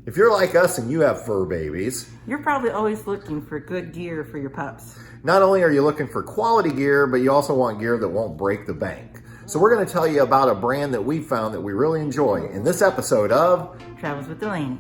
If you're like us and you have fur babies, you're probably always looking for good gear for your pups. Not only are you looking for quality gear, but you also want gear that won't break the bank. So we're going to tell you about a brand that we found that we really enjoy in this episode of Travels with Delaney.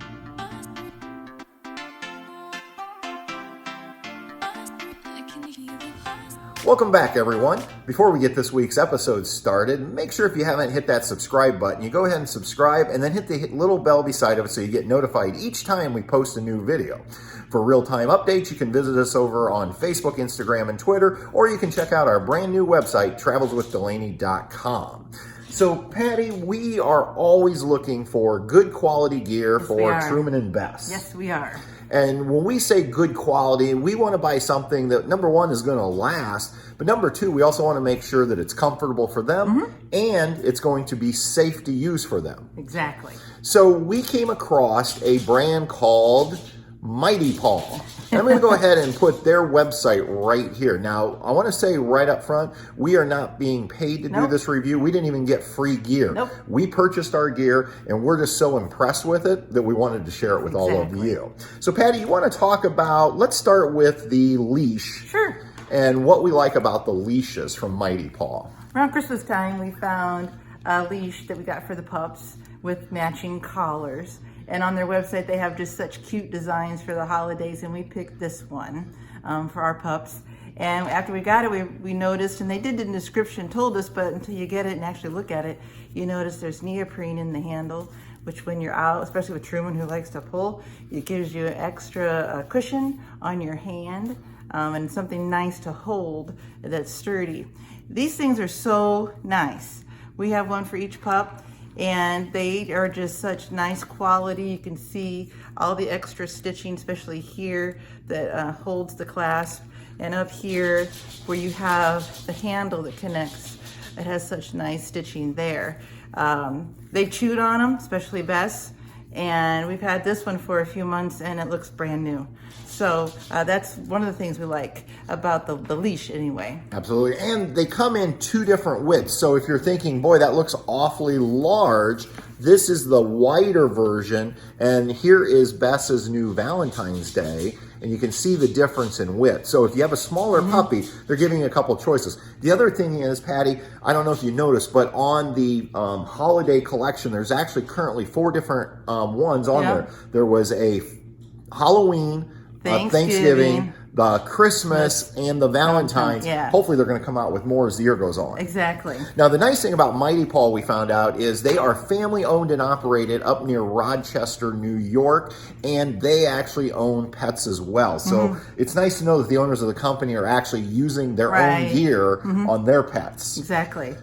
Welcome back, everyone. Before we get this week's episode started, make sure if you haven't hit that subscribe button, you go ahead and subscribe and then hit the little bell beside it so you get notified each time we post a new video. For real-time updates, you can visit us over on Facebook, Instagram, and Twitter, or you can check out our brand new website, travelswithdelaney.com. So, Patty, we are always looking for good quality gear for Truman and Bess. Yes, we are. And when we say good quality, we want to buy something that, number one, is going to last, but number two, we also want to make sure that it's comfortable for them and it's going to be safe to use for them. Exactly. So we came across a brand called Might Paw. I'm going to go ahead and put their website right here. Now, I want to say right up front, we are not being paid to do this review. We didn't even get free gear. We purchased our gear, and we're just so impressed with it that we wanted to share it with all of you. So, Patty, you want to talk about, let's start with the leash. Sure. And what we like about the leashes from Might Paw. Around Christmas time, we found a leash that we got for the pups with matching collars. And on their website, they have just such cute designs for the holidays, and we picked this one for our pups. And after we got it, we noticed, and they did in the description, told us, but until you get it and actually look at it, you notice there's neoprene in the handle, which when you're out, especially with Truman who likes to pull, it gives you an extra cushion on your hand and something nice to hold that's sturdy. These things are so nice. We have one for each pup. And they are just such nice quality. You can see all the extra stitching, especially here that holds the clasp. And up here where you have the handle that connects, it has such nice stitching there. They chewed on them, especially Bess. And we've had this one for a few months and it looks brand new. So that's one of the things we like about the leash anyway. Absolutely. And they come in two different widths. So if you're thinking, boy, that looks awfully large, this is the wider version. And here is Bess's new Valentine's Day. And you can see the difference in width. So if you have a smaller puppy, they're giving you a couple choices. The other thing is, Patty, I don't know if you noticed, but on the holiday collection, there's actually currently 4 different ones on there. There was a Halloween, Thanksgiving, the Christmas, and the Valentine's. Hopefully they're going to come out with more as the year goes on. Exactly. Now, the nice thing about Might Paw we found out is they are family owned and operated up near Rochester, New York, and they actually own pets as well. So it's nice to know that the owners of the company are actually using their own gear on their pets. Exactly.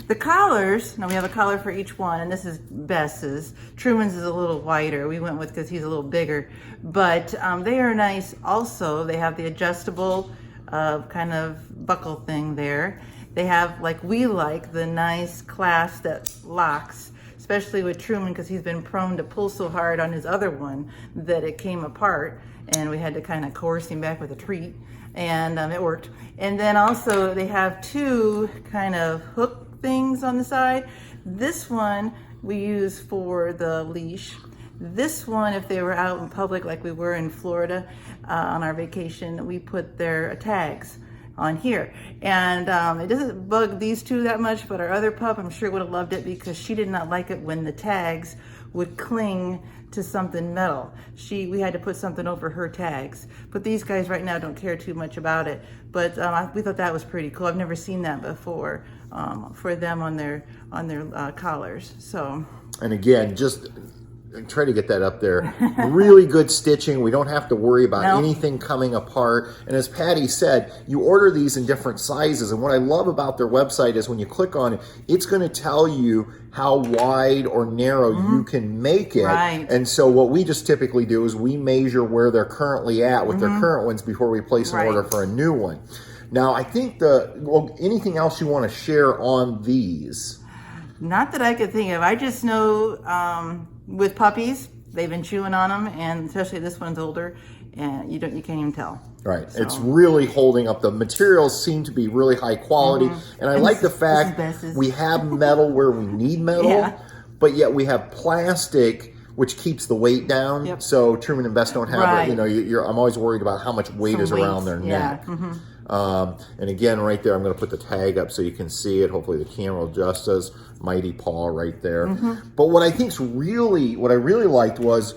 The collars, now we have a collar for each one, and this is Bess's. Truman's is a little wider. We went with because he's a little bigger. But they are nice also. They have the adjustable kind of buckle thing there. They have, like we like, the nice clasp that locks, especially with Truman because he's been prone to pull so hard on his other one that it came apart. And we had to kind of coerce him back with a treat. And it worked. And then also they have 2 kind of hook things on the side. This one we use for the leash. This one, if they were out in public like we were in Florida on our vacation, we put their tags on here. And it doesn't bug these 2 that much, but our other pup, I'm sure would have loved it because she did not like it when the tags would cling to something metal. We had to put something over her tags. But these guys right now don't care too much about it. But we thought that was pretty cool. I've never seen that before for them on their collars. So. And again, just try to get that up there. Really good stitching. We don't have to worry about anything coming apart. And as Patty said, you order these in different sizes. And what I love about their website is when you click on it, it's going to tell you how wide or narrow you can make it. And so what we just typically do is we measure where they're currently at with their current ones before we place an order for a new one. Now, I think anything else you want to share on these? Not that I could think of. I just know with puppies, they've been chewing on them, and especially this one's older, and you can't even tell. Right. So. It's really holding up. The materials seem to be really high quality, and I like the fact we have metal where we need metal, but yet we have plastic which keeps the weight down. Yep. So Truman and Bess don't have, Right. you know, I'm always worried about how much weight is around their neck. And again, right there, I'm going to put the tag up so you can see it. Hopefully the camera will adjust us. Mighty Paw right there. But what I really liked was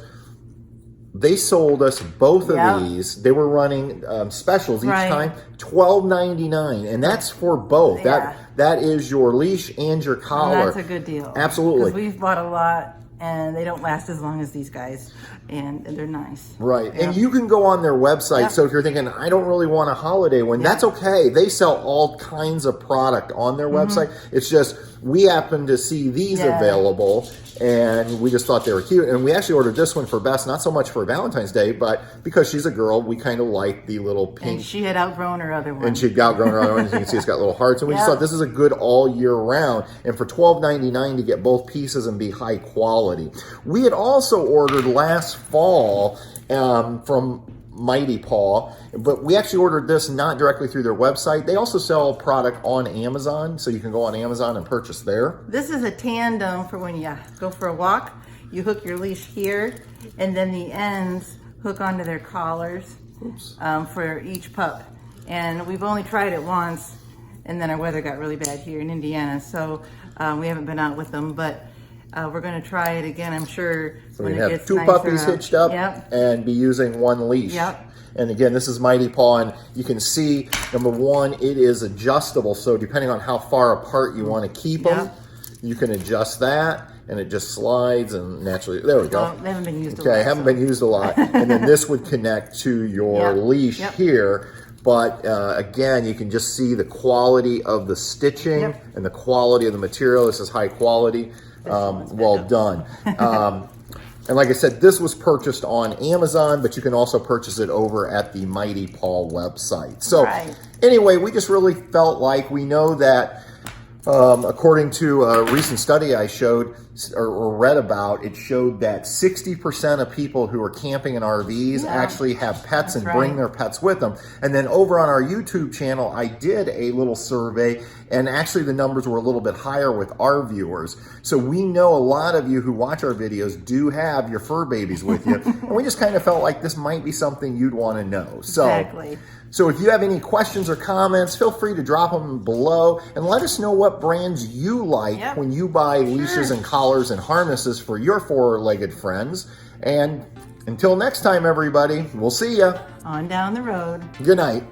they sold us both of these. They were running specials each time, $12.99, and that's for both. That is your leash and your collar. And that's a good deal. Absolutely. Because we've bought a lot, and they don't last as long as these guys, and they're nice. Right. And you can go on their website. So if you're thinking, I don't really want a holiday one, that's okay. They sell all kinds of product on their website. It's just we happen to see these available, and we just thought they were cute. And we actually ordered this one for Bess, not so much for Valentine's Day, but because she's a girl, we kind of like the little pink. And she had outgrown her other one. And she'd outgrown her other one. As you can see, it's got little hearts. And we just thought this is a good all year round. And for $12.99 to get both pieces and be high quality. We had also ordered last fall from Mighty Paw, but we actually ordered this not directly through their website. They also sell product on Amazon, so you can go on Amazon and purchase there. This is a tandem for when you go for a walk. You hook your leash here, and then the ends hook onto their collars for each pup. And we've only tried it once, and then our weather got really bad here in Indiana, so we haven't been out with them, but we're going to try it again, I'm sure. So we have two puppies hitched up and be using one leash. And again, this is Mighty Paw, and you can see, number one, it is adjustable. So depending on how far apart you want to keep them, you can adjust that, and it just slides and naturally, there we go. Well, they haven't been used a lot. Okay, haven't been used a lot. And then this would connect to your leash here. But again, you can just see the quality of the stitching and the quality of the material. This is high quality. Well done. And like I said, this was purchased on Amazon, but you can also purchase it over at the Mighty Paw website. So anyway, we just really felt like we know that according to a recent study I showed or read about, it showed that 60% of people who are camping in RVs actually have pets and bring their pets with them. And then over on our YouTube channel, I did a little survey, and actually the numbers were a little bit higher with our viewers. So we know a lot of you who watch our videos do have your fur babies with you. And we just kind of felt like this might be something you'd want to know. So if you have any questions or comments, feel free to drop them below and let us know what brands you like when you buy leashes and collars and harnesses for your four-legged friends. And until next time, everybody, we'll see ya. On down the road. Good night.